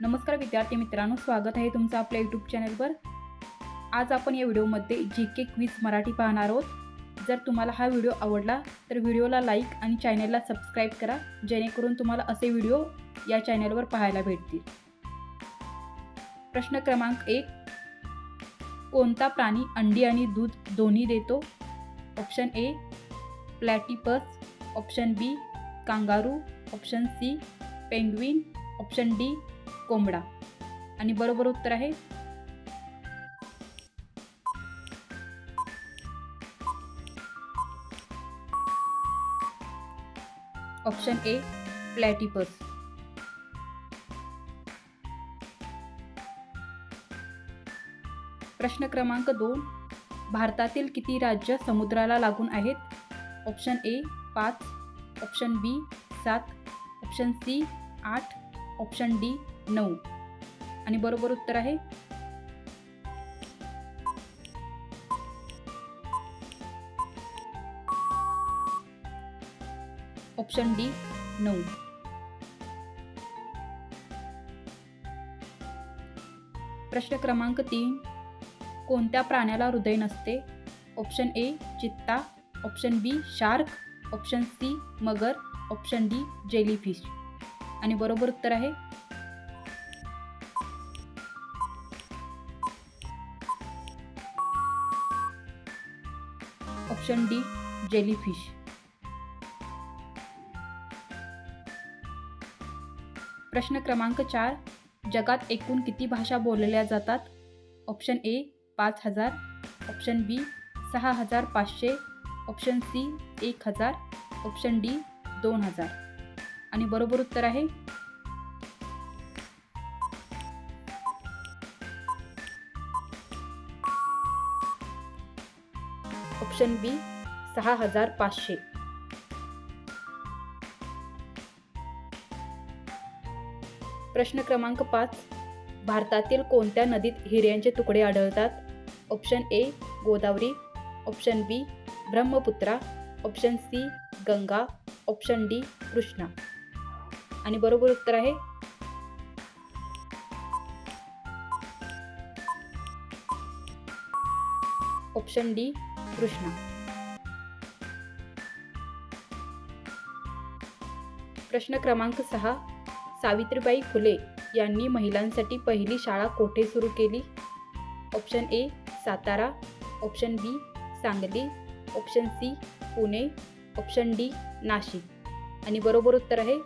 नमस्कार विद्यार्थी मित्रांनो, स्वागत आहे तुमचं आपल्या यूट्यूब चॅनलवर। आज आपण या व्हिडिओमध्ये जी.के. क्विज मराठी पाहणार आहोत। जर तुम्हाला हा व्हिडिओ आवडला तर व्हिडिओला लाईक आणि चॅनलला सबस्क्राईब करा, जेणेकरून तुम्हाला असे व्हिडिओ या चॅनलवर पाहायला भेटतील। प्रश्न क्रमांक 1, कोणता प्राणी अंडी आणि दूध दोन्ही देतो? Option A platypus, option B kangaroo, option C penguin, option D कोंबडा। आणि बरोबर उत्तर आहे ऑप्शन ए प्लॅटिपस। प्रश्न क्रमांक 2, भारतातील किती राज्य समुद्राला लागून आहेत? Option A 5, option B 7, option C 8, option D 9। आणि बरोबर उत्तर आहे ऑप्शन डी 9। प्रश्न क्रमांक 3, कोणत्या प्राण्याला हृदय नसते? ऑप्शन ए चित्ता, ऑप्शन बी शार्क, ऑप्शन सी मगर, ऑप्शन डी जेलीफिश। आणि बरोबर उत्तर आहे ऑप्शन डी जेलीफिश। प्रश्न क्रमांक 4, जगात एकूण किती भाषा बोलल्या जातात? Option A 5000, option B 6500, option C 1000, option D 2000। आणि बरोबर उत्तर आहे ऑप्शन बी 6500। प्रश्न क्रमांक 5, भारतातील कोणत्या नदीत हिऱ्यांचे तुकडे आढळतात? Option A Godavari, option B Brahmaputra, option C Ganga, option D Krishna. आणि बरोबर उत्तर आहे ऑप्शन डी कृष्णा। प्रश्न क्रमांक 6, सावित्रीबाई फुले यांनी महिलांसाठी पहिली शाळा कोठे सुरू केली? Option A Satara, option B Sangli, option C Pune, option D Nashik. आणि बरोबर उत्तर आहे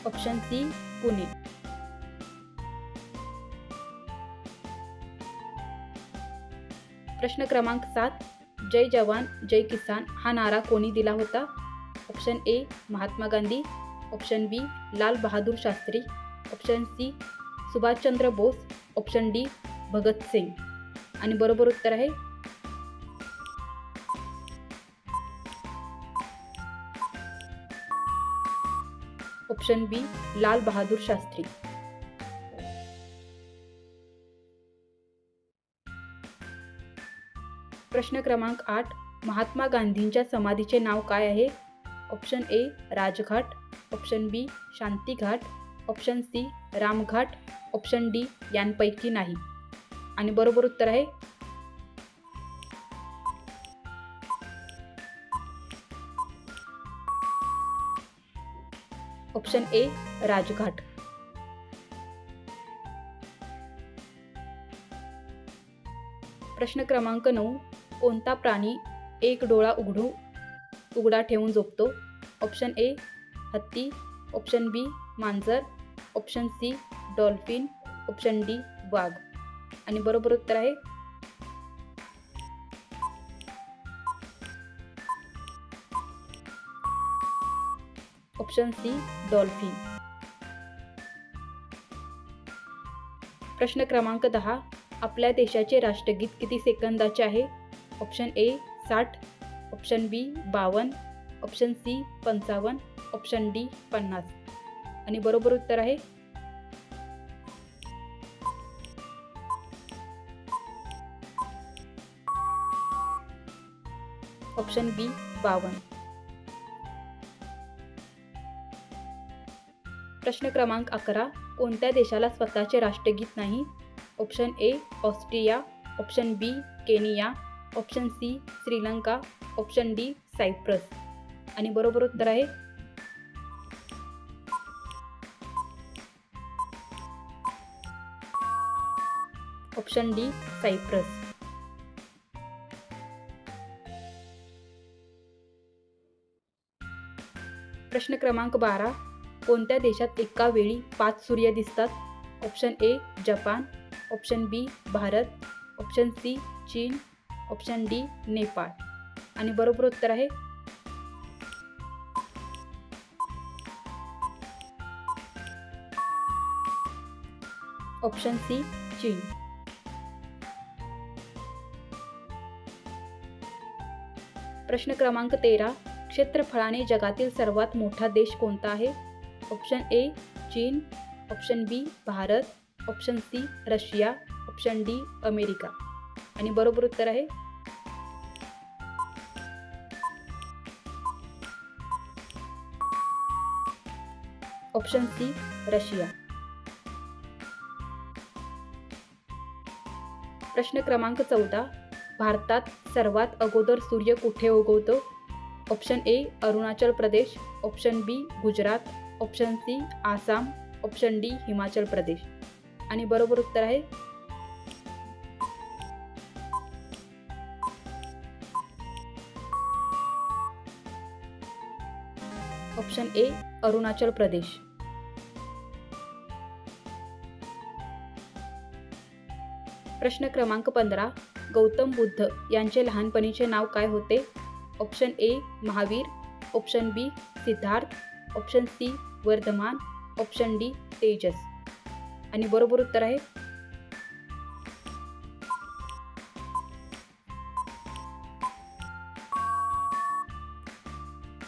ऑप्शन सी पुणे। प्रश्न क्रमांक 7, जय जवान जय किसान हा नारा कोणी दिला होता? Option A Mahatma Gandhi, option B Lal Bahadur Shastri, option C Subhashchandra Bose, option D Bhagat Singh. आणि बरोबर उत्तर आहे ऑप्शन बी लाल बहादूर शास्त्री। प्रश्न क्रमांक 8, महात्मा गांधींच्या समाधीचे नाव काय आहे? Option A Rajghat, option B Shantighat, option C Ramghat, option D यांपैकी नाही। आणि बरोबर उत्तर आहे ऑप्शन ए राजघाट। प्रश्न क्रमांक 9, कोणता प्राणी एक डोळा उघडा ठेवून झोपतो? ऑप्शन ए हत्ती, ऑप्शन बी मांजर, option C dolphin, option D वाघ। आणि बरोबर उत्तर आहे ऑप्शन सी डॉल्फिन। प्रश्न क्रमांक 10, आपल्या देशाचे राष्ट्रगीत किती सेकंदाचे आहे? Option A 60, option B 52, option C 55, option D 50। आणि बरोबर उत्तर आहे ऑप्शन बी 52. प्रश्न क्रमांक 11. कोणत्या देशाला स्वतःचे राष्ट्रगीत नाही? Option A Austria, option B Kenya, option C Sri Lanka, option D Cyprus. आणि बरोबर उत्तर आहे ऑप्शन डी सायप्रस. प्रश्न क्रमांक 12. कोणत्या देशात एका वेळी 5 सूर्य दिसतात? Option A Japan, option B Bharat, option C चीन, ऑप्शन डी नेपाळ. आणि बरोबर उत्तर आहे ऑप्शन सी चीन. प्रश्न क्रमांक 13. क्षेत्रफळाने जगातील सर्वात मोठा देश कोणता आहे? ऑप्शन ए चीन, option B Bharat, option C Russia, option D America. आणि बरोबर उत्तर आहे ऑप्शन सी रशिया. प्रश्न क्रमांक 14. भारतात सर्वात अगोदर सूर्य कुठे उगवतो? Option A Arunachal Pradesh, option B Gujarat, option C Assam, option D Himachal Pradesh. आणि बरोबर उत्तर आहे ऑप्शन ए अरुणाचल प्रदेश. प्रश्न क्रमांक 15. गौतम बुद्ध यांचे लहानपणीचे नाव काय होते? Option A Mahavir, option B Siddhartha, option C Vardhaman, option D Tejas. आणि बरोबर उत्तर आहे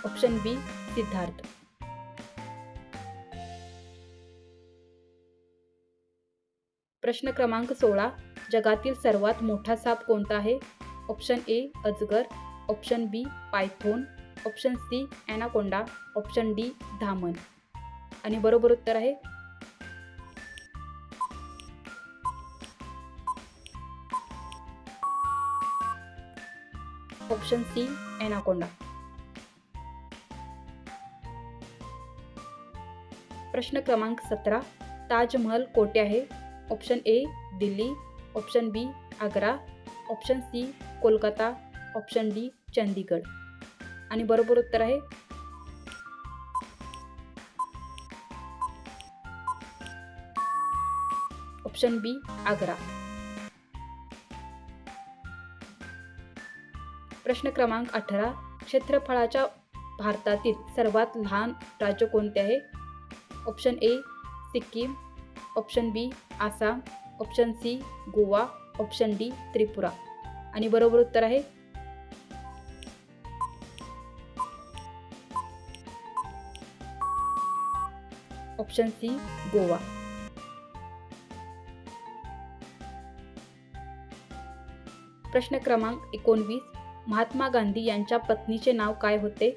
ऑप्शन बी सिद्धार्थ. प्रश्न क्रमांक 16. जगातील सर्वात मोठा साप कोणता आहे? ऑप्शन ए अजगर, option B python, option C anaconda, option D धामण. आणि बरोबर उत्तर आहे ऑप्शन सी ॲनाकोंडा. प्रश्न क्रमांक 17. ताजमहल कोठे आहे? Option A Delhi, option B Agra, option C Kolkata, option D Chandigarh. आणि बरोबर उत्तर आहे ऑप्शन बी आग्रा. प्रश्न क्रमांक 18. क्षेत्रफळाच्या भारतातील सर्वात लहान राज्य कोणते आहे? Option A Sikkim, option B Assam, option C Goa, option D Tripura. आणि बरोबर उत्तर आहे ऑप्शन सी गोवा. प्रश्न क्रमांक 19. महात्मा गांधी यांच्या पत्नीचे नाव काय होते?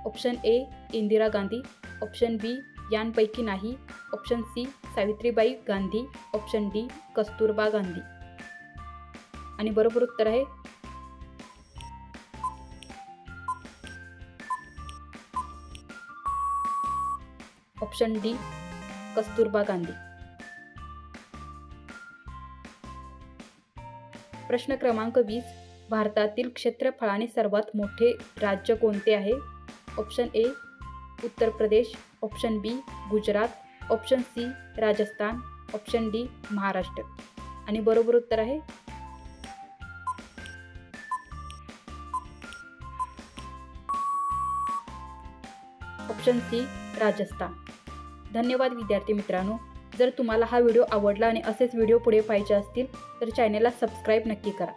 Option A Indira Gandhi, option B यांपैकी नाही, option C Savitribai Gandhi, option D Kasturba Gandhi. आणि बरोबर उत्तर आहे ऑप्शन डी कस्तुरबा गांधी. प्रश्न क्रमांक 20. भारतातील क्षेत्रफळाने सर्वात मोठे राज्य कोणते आहे? Option A Uttar Pradesh, option B Gujarat, option C Rajasthan, option D Maharashtra. आणि बरोबर उत्तर आहे ऑप्शन सी राजस्थान. धन्यवाद विद्यार्थी मित्रांनो. जर तुम्हाला हा व्हिडिओ आवडला आणि असेच व्हिडिओ पुढे पाहिजे असतील तर चॅनलला सबस्क्राईब नक्की करा.